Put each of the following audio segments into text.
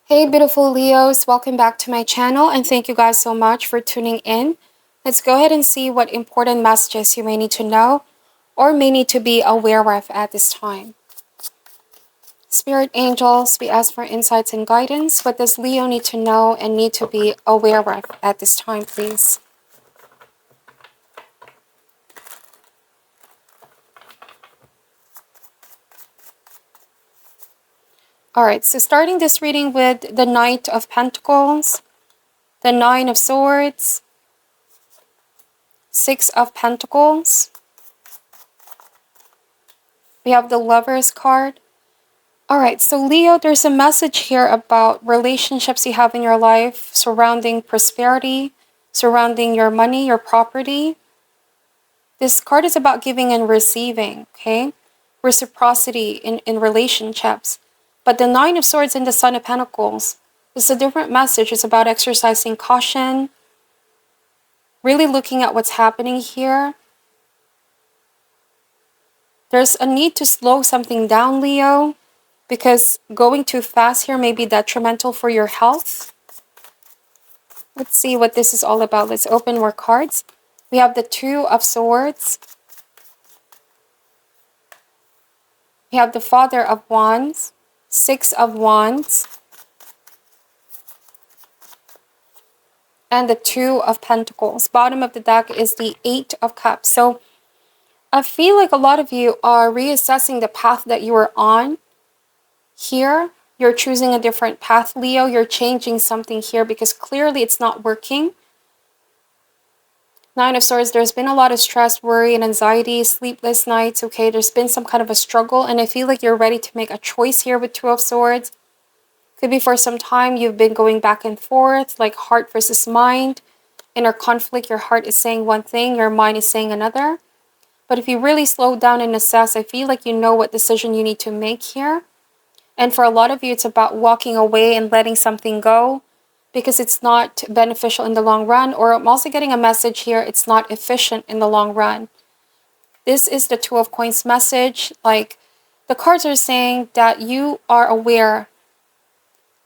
Hey beautiful Leos, welcome back to my channel and thank you guys so much for tuning in. Let's go ahead and see what important messages you may need to know or may need to be aware of at this time. Spirit angels, we ask for insights and guidance. What does Leo need to know and need to be aware of at this time, please? Alright, so starting this reading with the Knight of Pentacles, the Nine of Swords, Six of Pentacles. We have the Lover's card. Alright, so Leo, there's a message here about relationships you have in your life surrounding prosperity, surrounding your money, your property. This card is about giving and receiving, okay? Reciprocity in relationships. But the Nine of Swords and the Son of Pentacles is a different message. It's about exercising caution, really looking at what's happening here. There's a need to slow something down, Leo, because going too fast here may be detrimental for your health. Let's see what this is all about. Let's open more cards. We have the Two of Swords. We have the Father of Wands, Six of Wands, and the Two of Pentacles. Bottom of the deck is the Eight of Cups. So I feel like a lot of you are reassessing the path that you were on here. You're choosing a different path, Leo. You're changing something here because clearly it's not working. Nine of Swords, there's been a lot of stress, worry, and anxiety, sleepless nights, okay? There's been some kind of a struggle, and I feel like you're ready to make a choice here with Two of Swords. Could be for some time you've been going back and forth, like heart versus mind. Inner conflict, your heart is saying one thing, your mind is saying another. But if you really slow down and assess, I feel like you know what decision you need to make here. And for a lot of you, it's about walking away and letting something go because it's not beneficial in the long run. Or I'm also getting a message here, it's not efficient in the long run. This is the Two of Coins message. Like the cards are saying that you are aware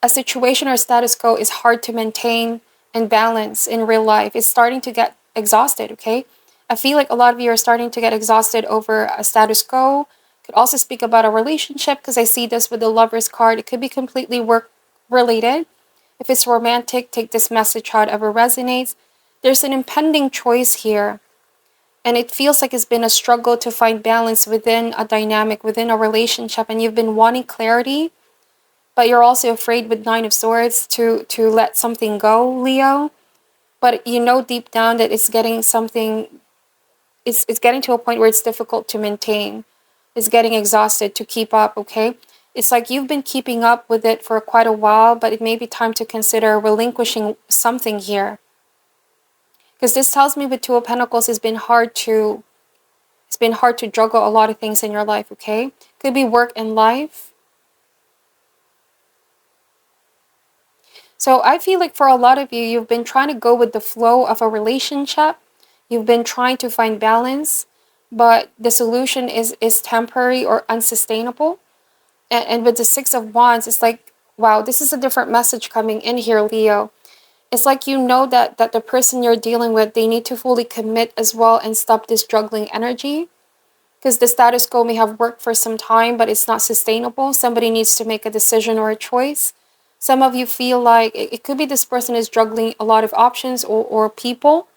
a situation or status quo is hard to maintain and balance in real life. It's starting to get exhausted, okay? I feel like a lot of you are starting to get exhausted over a status quo. Could also speak about a relationship because I see this with the Lover's card. It could be completely work related. If it's romantic, take this message however resonates. There's an impending choice here. And it feels like it's been a struggle to find balance within a dynamic, within a relationship. And you've been wanting clarity. But you're also afraid with Nine of Swords to let something go, Leo. But you know deep down that it's getting something, it's getting to a point where it's difficult to maintain. It's getting exhausted to keep up, okay? It's like you've been keeping up with it for quite a while, but it may be time to consider relinquishing something here. Because this tells me with Two of Pentacles, it's been hard to juggle a lot of things in your life, okay? Could be work and life. So I feel like for a lot of you, you've been trying to go with the flow of a relationship. You've been trying to find balance, but the solution is temporary or unsustainable. And with the Six of Wands, it's like, wow, this is a different message coming in here, Leo. It's like you know that the person you're dealing with, they need to fully commit as well and stop this juggling energy. Because the status quo may have worked for some time, but it's not sustainable. Somebody needs to make a decision or a choice. Some of you feel like it could be this person is juggling a lot of options or people.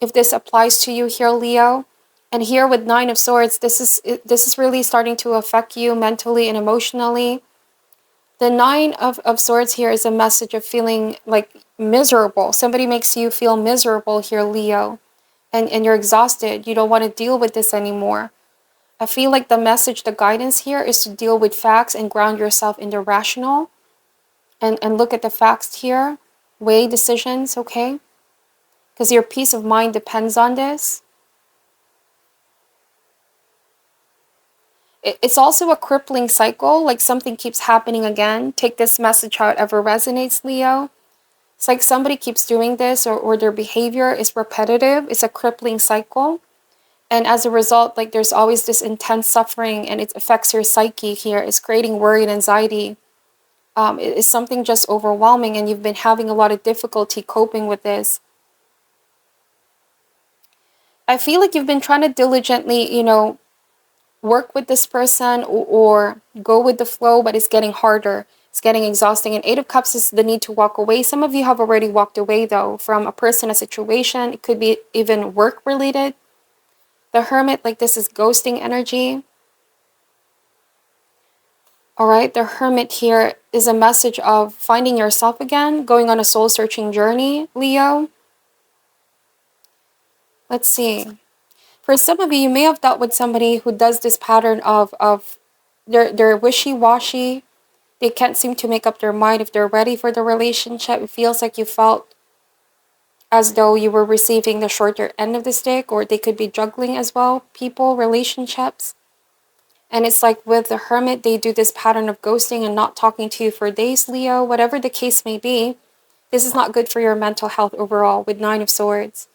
If this applies to you here, Leo. And here with Nine of Swords, this is really starting to affect you mentally and emotionally. The Nine of Swords here is a message of feeling like miserable. Somebody makes you feel miserable here, Leo. And you're exhausted. You don't want to deal with this anymore. I feel like the message, the guidance here is to deal with facts and ground yourself in the rational. And look at the facts here. Weigh decisions, okay? Because your peace of mind depends on this. It's also a crippling cycle, like something keeps happening again. Take this message however resonates, Leo. It's like somebody keeps doing this or their behavior is repetitive. It's a crippling cycle. And as a result, like there's always this intense suffering and it affects your psyche here. It's creating worry and anxiety. It's something just overwhelming, and you've been having a lot of difficulty coping with this. I feel like you've been trying to diligently, work with this person, or go with the flow, but it's getting harder. It's getting exhausting. And Eight of Cups is the need to walk away. Some of you have already walked away, though, from a person, a situation. It could be even work related. The Hermit, like this is ghosting energy. All right, the Hermit here is a message of finding yourself again, going on a soul-searching journey, Leo. Let's see. For some of you, you may have dealt with somebody who does this pattern of they're wishy-washy. They can't seem to make up their mind if they're ready for the relationship. It feels like you felt as though you were receiving the shorter end of the stick, or they could be juggling as well, people, relationships. And it's like with the Hermit, they do this pattern of ghosting and not talking to you for days, Leo. Whatever the case may be, this is not good for your mental health overall with Nine of Swords.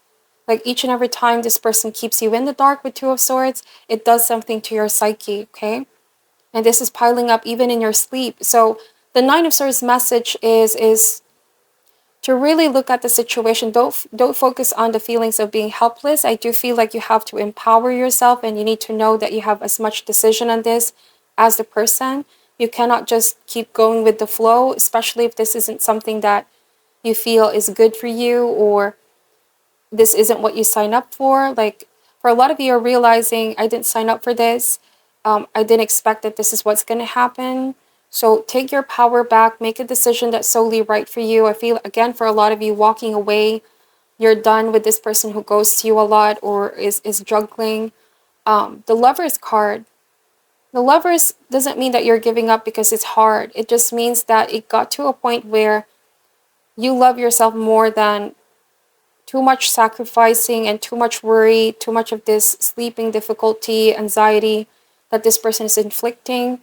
Like each and every time this person keeps you in the dark with Two of Swords, it does something to your psyche, okay? And this is piling up even in your sleep. So the Nine of Swords message is to really look at the situation. Don't focus on the feelings of being helpless. I do feel like you have to empower yourself, and you need to know that you have as much decision on this as the person. You cannot just keep going with the flow, especially if this isn't something that you feel is good for you, or this isn't what you sign up for. Like for a lot of you, you're realizing I didn't sign up for this. I didn't expect that this is what's going to happen. So take your power back, make a decision that's solely right for you. I feel, again, for a lot of you, walking away, you're done with this person who goes to you a lot or is juggling. The Lovers card. The Lovers doesn't mean that you're giving up because it's hard. It just means that it got to a point where you love yourself more than too much sacrificing and too much worry, too much of this sleeping difficulty, anxiety that this person is inflicting.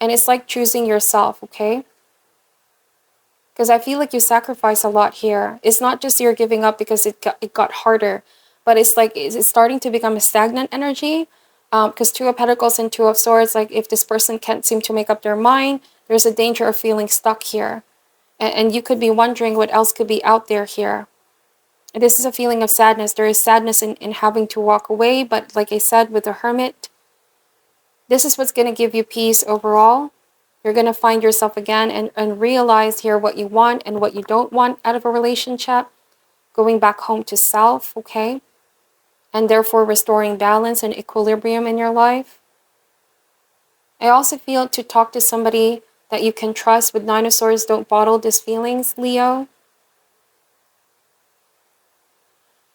And it's like choosing yourself, okay? Because I feel like you sacrifice a lot here. It's not just you're giving up because it got harder, but it's like it's starting to become a stagnant energy. Because Two of Pentacles and Two of Swords, like if this person can't seem to make up their mind, there's a danger of feeling stuck here. And you could be wondering what else could be out there here. This is a feeling of sadness. There is sadness in having to walk away, but like I said, with the Hermit, this is what's going to give you peace overall. You're going to find yourself again and realize here what you want and what you don't want out of a relationship. Going back home to self, okay? And therefore restoring balance and equilibrium in your life. I also feel to talk to somebody that you can trust. With Nine of Swords, don't bottle these feelings, Leo.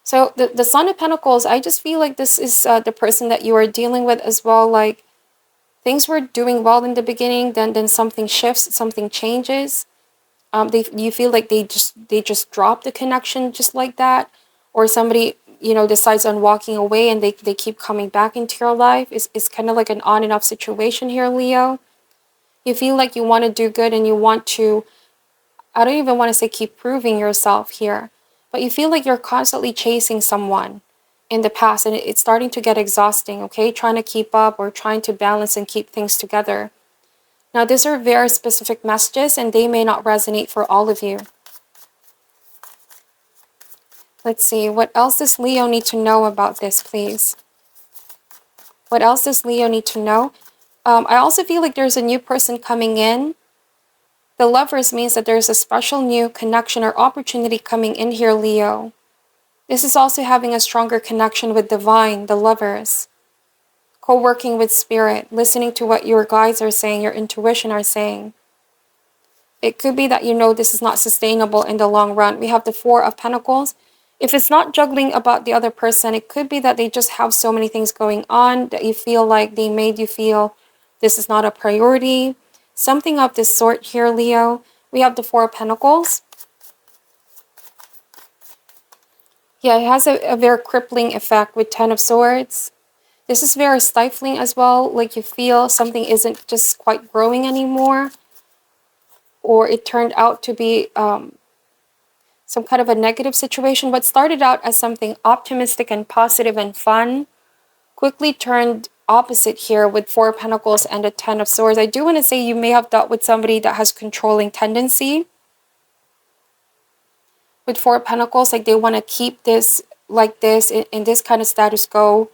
So the Son of Pentacles, I just feel like this is the person that you are dealing with as well. Like things were doing well in the beginning, then something shifts, something changes. You feel like they just drop the connection just like that, or somebody decides on walking away and they keep coming back into your life. It's kind of like an on and off situation here, Leo. You feel like you want to do good and you want to, I don't even want to say keep proving yourself here, but you feel like you're constantly chasing someone in the past, and it's starting to get exhausting, okay? Trying to keep up or trying to balance and keep things together. Now, these are very specific messages, and they may not resonate for all of you. Let's see, what else does Leo need to know about this, please? What else does Leo need to know? I also feel like there's a new person coming in. The Lovers means that there's a special new connection or opportunity coming in here, Leo. This is also having a stronger connection with Divine, the Lovers. Co-working with Spirit, listening to what your guides are saying, your intuition are saying. It could be that this is not sustainable in the long run. We have the Four of Pentacles. If it's not juggling about the other person, it could be that they just have so many things going on that you feel like they made you feel this is not a priority. Something of this sort here, Leo. We have the Four of Pentacles. Yeah, it has a very crippling effect with Ten of Swords. This is very stifling as well. Like you feel something isn't just quite growing anymore. Or it turned out to be some kind of a negative situation. What started out as something optimistic and positive and fun quickly turned opposite here with Four of Pentacles and the Ten of Swords. I do want to say you may have dealt with somebody that has controlling tendency. With Four of Pentacles, like they want to keep this like this in this kind of status quo.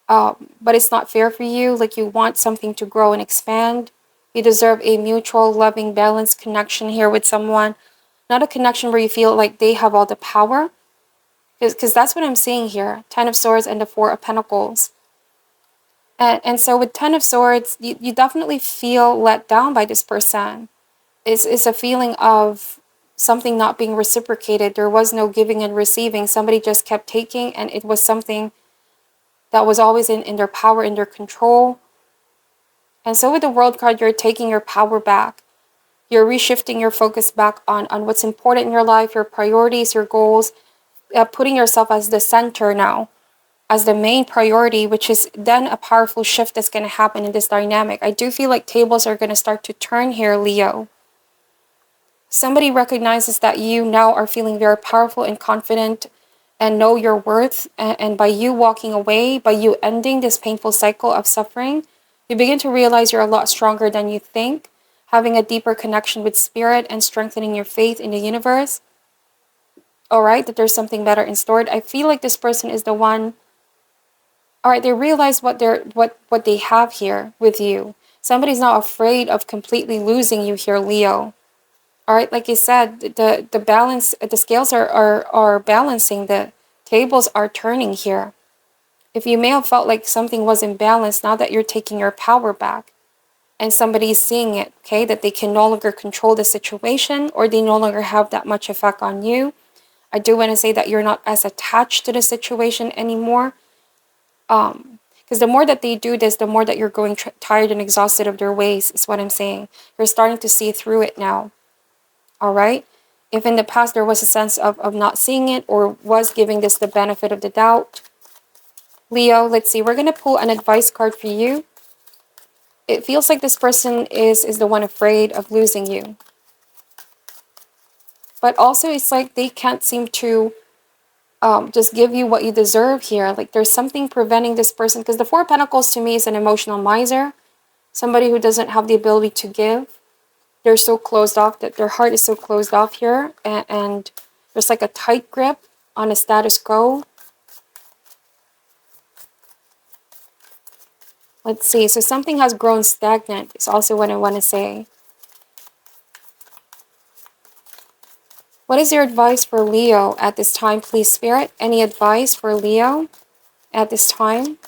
But it's not fair for you. Like you want something to grow and expand. You deserve a mutual, loving, balanced connection here with someone. Not a connection where you feel like they have all the power. Because that's what I'm seeing here. Ten of Swords and the Four of Pentacles. And so with Ten of Swords, you definitely feel let down by this person. It's a feeling of something not being reciprocated. There was no giving and receiving. Somebody just kept taking, and it was something that was always in their power, in their control. And so with the World card, you're taking your power back. You're reshifting your focus back on what's important in your life, your priorities, your goals, putting yourself as the center now, as the main priority, which is then a powerful shift that's going to happen in this dynamic. I do feel like tables are going to start to turn here, Leo. Somebody recognizes that you now are feeling very powerful and confident and know your worth. And by you walking away, by you ending this painful cycle of suffering, you begin to realize you're a lot stronger than you think, having a deeper connection with spirit and strengthening your faith in the universe. All right, that there's something better in store. I feel like this person is the one. All right, they realize what they have here with you. Somebody's not afraid of completely losing you here, Leo. All right, like I said, the balance, the scales are balancing. The tables are turning here. If you may have felt like something was imbalanced, now that you're taking your power back, and somebody is seeing it, okay, that they can no longer control the situation, or they no longer have that much effect on you. I do want to say that you're not as attached to the situation anymore. Because the more that they do this, the more that you're growing tired and exhausted of their ways, is what I'm saying. You're starting to see through it now. All right? If in the past there was a sense of not seeing it or was giving this the benefit of the doubt. Leo, let's see. We're going to pull an advice card for you. It feels like this person is the one afraid of losing you. But also it's like they can't seem to just give you what you deserve here. Like there's something preventing this person. Because the Four of Pentacles to me is an emotional miser. Somebody who doesn't have the ability to give. They're so closed off, that their heart is so closed off here. And there's like a tight grip on a status quo. Let's see. So something has grown stagnant is also what I want to say. What is your advice for Leo at this time, please, Spirit? Any advice for Leo at this time?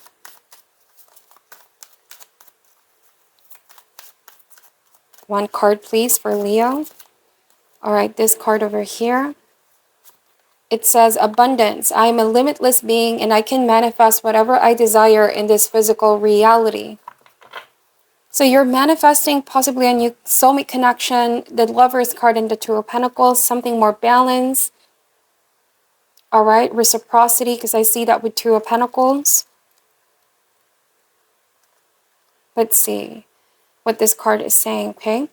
One card, please, for Leo. All right, this card over here. It says, abundance. I am a limitless being and I can manifest whatever I desire in this physical reality. So you're manifesting possibly a new soulmate connection, the Lover's card and the Two of Pentacles, something more balanced. All right, reciprocity, because I see that with Two of Pentacles. Let's see what this card is saying, okay?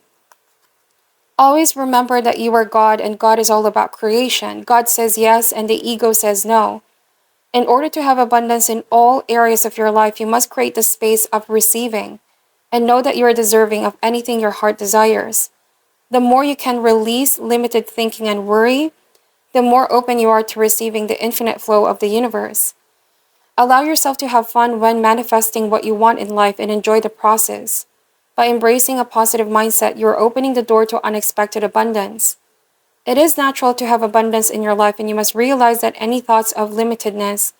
Always remember that you are God and God is all about creation. God says yes and the ego says no. In order to have abundance in all areas of your life, you must create the space of receiving and know that you are deserving of anything your heart desires. The more you can release limited thinking and worry, the more open you are to receiving the infinite flow of the universe. Allow yourself to have fun when manifesting what you want in life and enjoy the process. By embracing a positive mindset, you are opening the door to unexpected abundance. It is natural to have abundance in your life, and you must realize that any thoughts of limitedness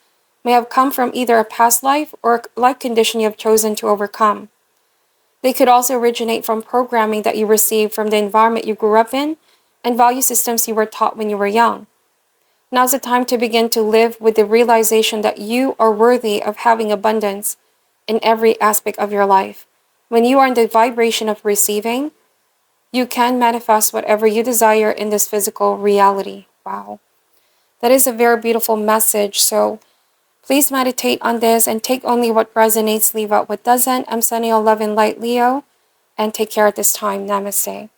may have come from either a past life or a life condition you have chosen to overcome. They could also originate from programming that you received from the environment you grew up in and value systems you were taught when you were young. Now's the time to begin to live with the realization that you are worthy of having abundance in every aspect of your life. When you are in the vibration of receiving, you can manifest whatever you desire in this physical reality. Wow. That is a very beautiful message. So please meditate on this and take only what resonates, leave out what doesn't. I'm sending you love and light, Leo, and take care at this time. Namaste.